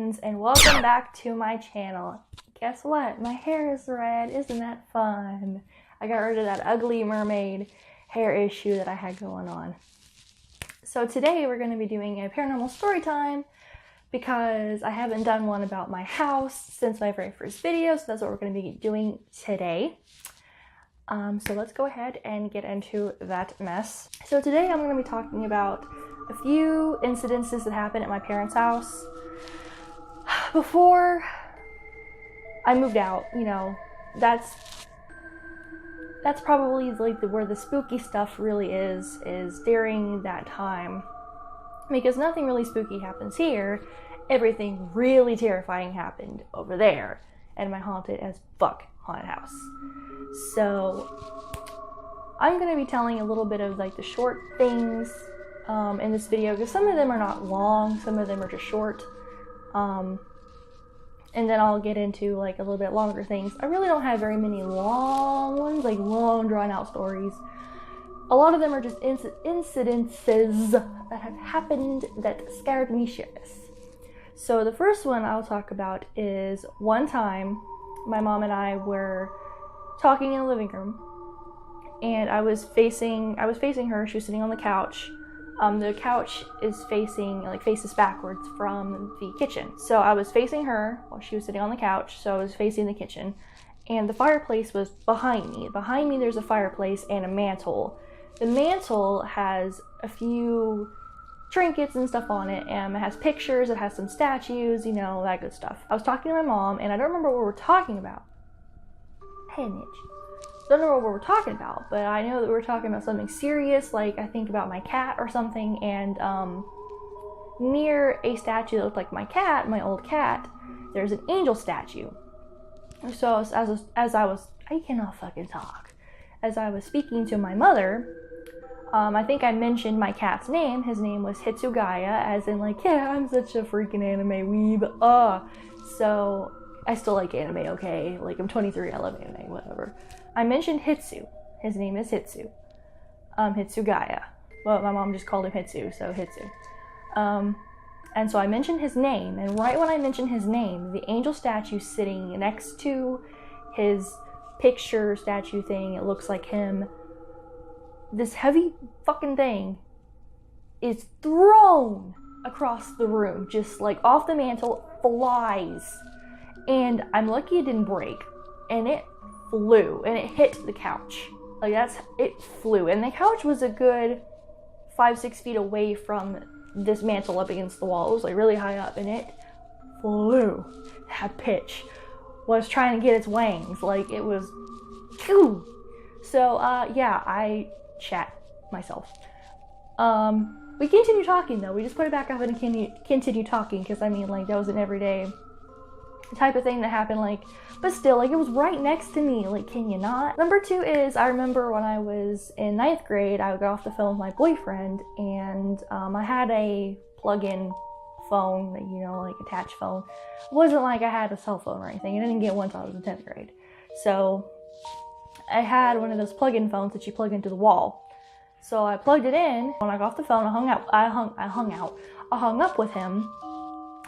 friends, and welcome back to my channel. Guess what? My hair is red. Isn't that fun? I got rid of that ugly mermaid hair issue that I had going on. So today we're going to be doing a paranormal story time because I haven't done one about my house since my very first video, so that's what we're going to be doing today. So let's go ahead and get into that mess. So today I'm going to be talking about a few incidences that happened at my parents' house before I moved out. You know, that's probably like where the spooky stuff really is during that time, because nothing really spooky happens here. Everything really terrifying happened over there at my haunted as fuck haunted house. So I'm going to be telling a little bit of like the short things in this video, because some of them are not long, some of them are just short, and then I'll get into like a little bit longer things. I really don't have very many long ones, like long drawn out stories. A lot of them are just incidences that have happened that scared me shitless. So the first one I'll talk about is one time my mom and I were talking in the living room, and I was facing her. She was sitting on the couch. The couch is faces backwards from the kitchen. So I was facing her while she was sitting on the couch, so I was facing the kitchen. And the fireplace was behind me. Behind me there's a fireplace and a mantle. The mantle has a few trinkets and stuff on it, and it has pictures, it has some statues, you know, that good stuff. I was talking to my mom, and I don't remember what we were talking about. Hey, Mitch. Don't know what we were talking about, but I know that we were talking about something serious, like I think about my cat or something, and near a statue that looked like my cat, my old cat, there's an angel statue. So I cannot fucking talk. As I was speaking to my mother, I think I mentioned my cat's name. His name was Hitsugaya, as in like, yeah, I'm such a freaking anime weeb. So I still like anime, okay? Like, I'm 23, I love anime, whatever. I mentioned Hitsu. His name is Hitsu. Hitsugaya. Well, my mom just called him Hitsu, so Hitsu. And so I mentioned his name, and right when I mentioned his name, the angel statue sitting next to his picture statue thing, it looks like him, this heavy fucking thing is thrown across the room, just like off the mantle, flies. And I'm lucky it didn't break, and it flew, and it hit the couch. Like, it flew, and the couch was a good 5-6 feet away from this mantle up against the wall. It was like really high up, and it flew. That pitch was trying to get its wings, like it was. So yeah, I shat myself. We continued talking though. We just put it back up and continued talking, because I mean, like, that was an everyday type of thing that happened, like, but still, like, it was right next to me, like, can you not? Number 2 is, I remember when I was in 9th grade, I got off the phone with my boyfriend, and I had a plug-in phone, you know, like attached phone. It wasn't like I had a cell phone or anything. I didn't get one until I was in 10th grade. So I had one of those plug-in phones that you plug into the wall. So I plugged it in. When I got off the phone, I hung up with him.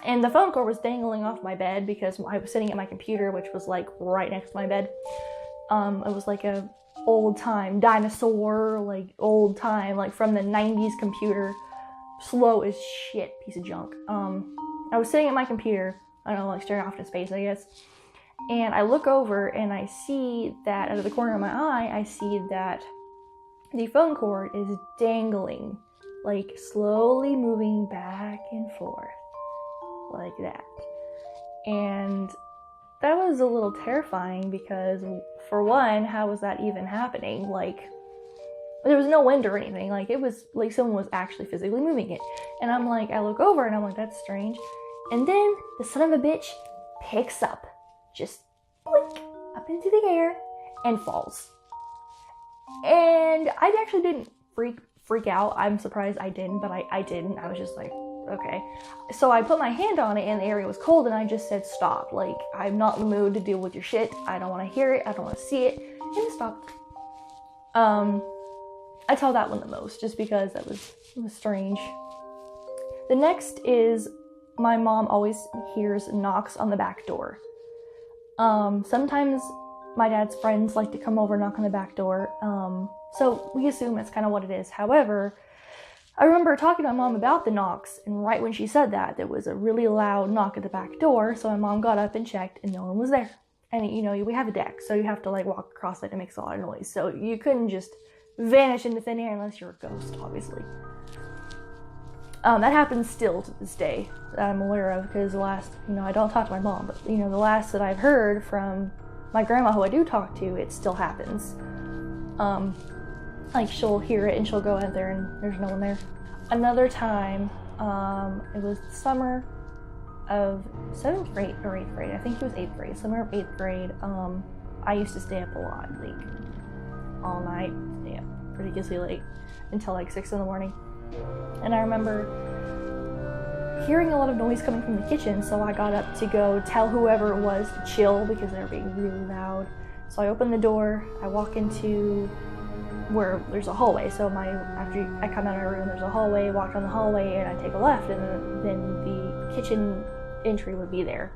And the phone cord was dangling off my bed because I was sitting at my computer, which was like right next to my bed. It was like a old time dinosaur, like old time, like from the 90s computer. Slow as shit piece of junk. I was sitting at my computer, I don't know, like staring off into space, I guess. And I look over and I see that out of the corner of my eye, I see that the phone cord is dangling, like slowly moving back and forth. Like that. And that was a little terrifying, because for one, how was that even happening? Like, there was no wind or anything. Like, it was like someone was actually physically moving it. And I'm like, I look over and I'm like, that's strange. And then the son of a bitch picks up, just blink up into the air and falls. And I actually didn't freak out. I'm surprised I didn't, but I didn't. I was just like, okay. So I put my hand on it, and the area was cold, and I just said, stop. Like, I'm not in the mood to deal with your shit. I don't want to hear it. I don't want to see it. And it stopped. I tell that one the most, just because it was strange. The next is my mom always hears knocks on the back door. Sometimes my dad's friends like to come over and knock on the back door. So we assume it's kind of what it is. However, I remember talking to my mom about the knocks, and right when she said that, there was a really loud knock at the back door. So my mom got up and checked, and no one was there. And you know, we have a deck, so you have to like walk across it, and it makes a lot of noise. So you couldn't just vanish into thin air unless you're a ghost, obviously. That happens still to this day that I'm aware of, because the last, you know, I don't talk to my mom, but you know, the last that I've heard from my grandma, who I do talk to, it still happens. Like she'll hear it and she'll go out there and there's no one there. Another time, it was the summer of 7th grade or 8th grade. I think it was 8th grade. Summer of 8th grade. I used to stay up a lot, like all night, stay up ridiculously late until like 6 in the morning. And I remember hearing a lot of noise coming from the kitchen, so I got up to go tell whoever it was to chill because they were being really loud. So I opened the door, I walk into where there's a hallway. So after I come out of my room, there's a hallway, walk down the hallway, and I take a left, and then the kitchen entry would be there,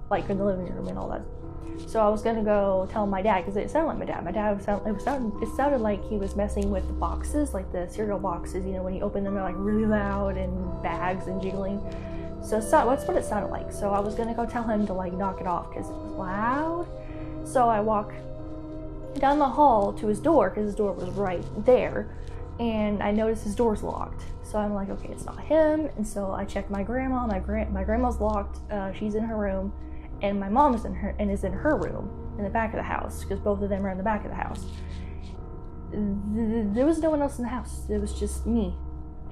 like in the living room and all that. So I was gonna go tell my dad, because it sounded like my dad. It sounded like he was messing with the boxes, like the cereal boxes. You know, when you open them, they're like really loud and bags and jiggling. So that's what it sounded like. So I was gonna go tell him to like knock it off because it was loud. So I walk down the hall to his door, because his door was right there, and I noticed his door's locked. So I'm like, okay, it's not him. And so I checked my grandma. My grandma's locked. She's in her room. And my mom is in her room in the back of the house, because both of them are in the back of the house. There was no one else in the house. It was just me,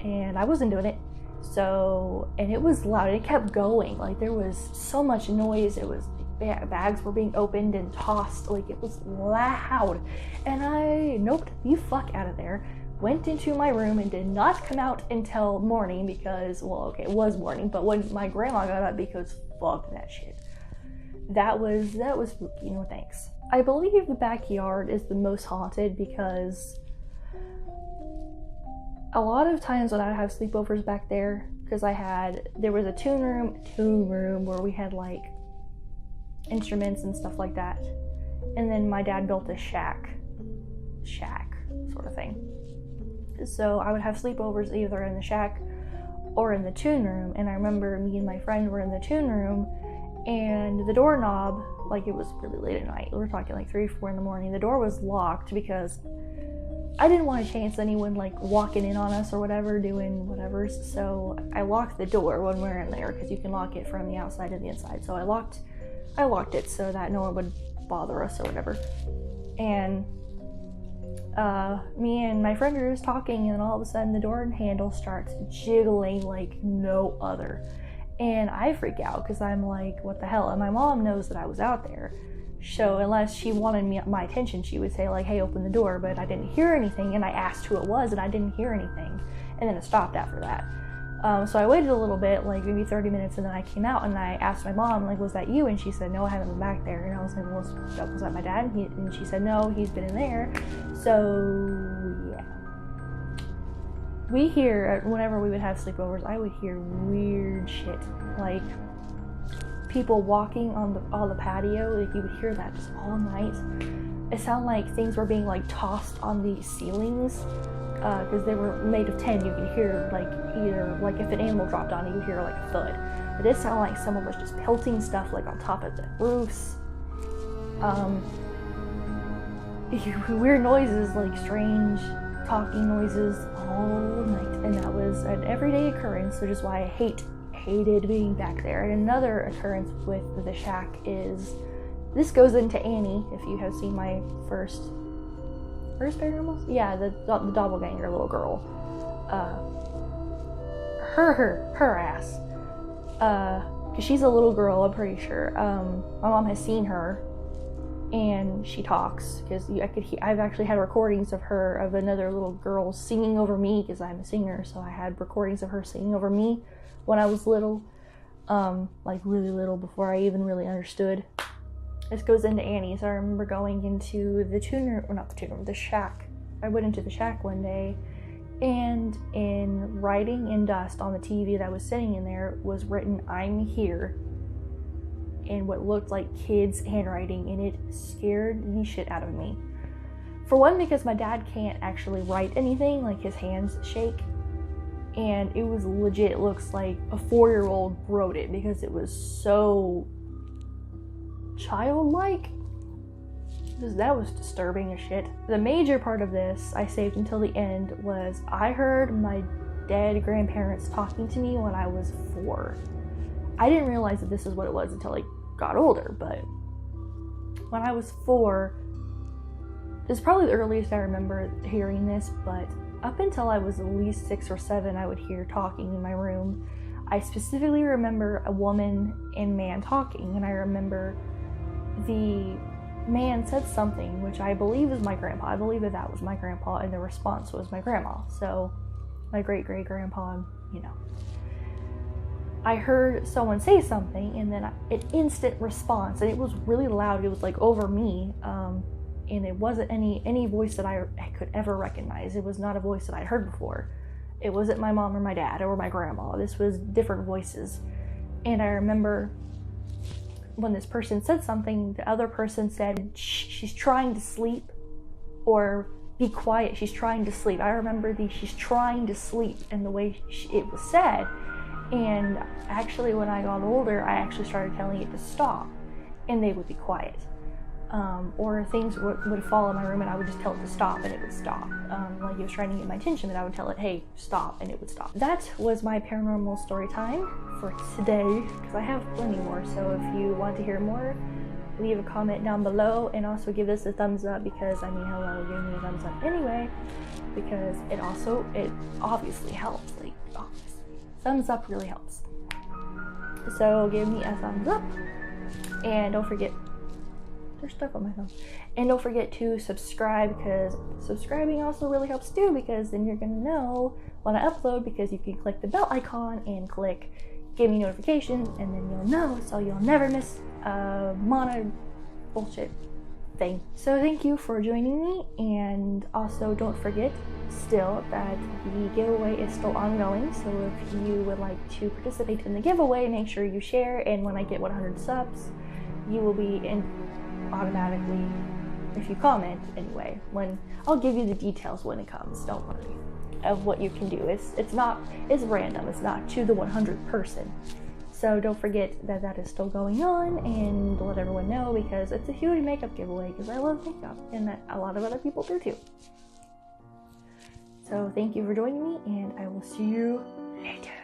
and I wasn't doing it. So, and it was loud. It kept going. Like there was so much noise. It was bags were being opened and tossed. Like it was loud. And I noped the fuck out of there. Went into my room and did not come out until morning because, well, okay, it was morning, but when my grandma got up, because fuck that shit. That was spooky, no thanks. I believe the backyard is the most haunted because a lot of times when I would have sleepovers back there, because there was a tune room where we had like instruments and stuff like that. And then my dad built a shack sort of thing. So I would have sleepovers either in the shack or in the tune room. And I remember me and my friend were in the tune room, and the doorknob, like it was really late at night, we were talking like 3 or 4 in the morning, the door was locked because I didn't want to chance anyone like walking in on us or whatever, doing whatever. So I locked the door when we were in there, because you can lock it from the outside and the inside. So I locked it so that no one would bother us or whatever. And me and my friend were just talking, and all of a sudden the door handle starts jiggling like no other. And I freak out because I'm like, what the hell? And my mom knows that I was out there. So unless she wanted my attention, she would say like, hey, open the door. But I didn't hear anything, and I asked who it was, and I didn't hear anything. And then it stopped after that. So I waited a little bit, like maybe 30 minutes, and then I came out and I asked my mom, like, was that you? And she said, no, I haven't been back there. And I was like, well, was that my dad? And she said, no, he's been in there. So yeah. We hear, whenever we would have sleepovers, I would hear weird shit, like people walking on the patio. Like you would hear that just all night. It sounded like things were being like tossed on the ceilings, because they were made of tin. You could hear like either like if an animal dropped on it, you hear like a thud. But it sounded like someone was just pelting stuff like on top of the roofs. Weird noises, like strange talking noises all night, and that was an everyday occurrence, which is why I hated being back there. And another occurrence with the shack is, this goes into Annie, if you have seen my first Paranormal? Yeah, the doppelganger little girl. Her ass. Because she's a little girl, I'm pretty sure. My mom has seen her, and she talks, because I've actually had recordings of another little girl singing over me, because I'm a singer, so I had recordings of her singing over me when I was little, like really little, before I even really understood. This goes into Annie. So I remember going into the shack. I went into the shack one day, And in writing in dust on the TV that was sitting in there was written, "I'm here," in what looked like kids' handwriting, and it scared the shit out of me. For one, because my dad can't actually write anything, like his hands shake, and it was legit, it looks like a 4-year-old wrote it because it was so childlike. That was disturbing as shit. The major part of this I saved until the end was I heard my dead grandparents talking to me when I was 4. I didn't realize that this is what it was until I got older, but when I was 4, this is probably the earliest I remember hearing this, but up until I was at least 6 or 7, I would hear talking in my room. I specifically remember a woman and man talking, and I remember the man said something, which I believe is my grandpa. I believe that was my grandpa, and the response was my grandma. So, my great-great-grandpa, you know. I heard someone say something, and then an instant response, and it was really loud. It was like over me, and it wasn't any voice that I could ever recognize. It was not a voice that I'd heard before. It wasn't my mom or my dad or my grandma. This was different voices. And I remember when this person said something, the other person said, "Shh, she's trying to sleep," or "Be quiet, she's trying to sleep." I remember she's trying to sleep and the way it was said. And actually, when I got older, I actually started telling it to stop, and they would be quiet. Or things would fall in my room, and I would just tell it to stop, and it would stop. Like it was trying to get my attention, but I would tell it, "Hey, stop," and it would stop. That was my paranormal story time for today, because I have plenty more. So if you want to hear more, leave a comment down below, and also give this a thumbs up, because I mean, hello, give me a thumbs up anyway, because it obviously helps. Like, obviously, thumbs up really helps. So give me a thumbs up, and don't forget. There's stuff on my phone. And don't forget to subscribe, because subscribing also really helps too, because then you're gonna know when I upload, because you can click the bell icon and click give me notifications, and then you'll know, so you'll never miss a mono bullshit thing. So thank you for joining me, and also don't forget still that the giveaway is still ongoing. So if you would like to participate in the giveaway, make sure you share, and when I get 100 subs, you will be in automatically, if you comment anyway, when I'll give you the details when it comes, don't worry, of what you can do. It's random, it's not to the 100th person. So don't forget that is still going on, and let everyone know, because it's a huge makeup giveaway, because I love makeup, and that a lot of other people do too. So thank you for joining me, and I will see you later.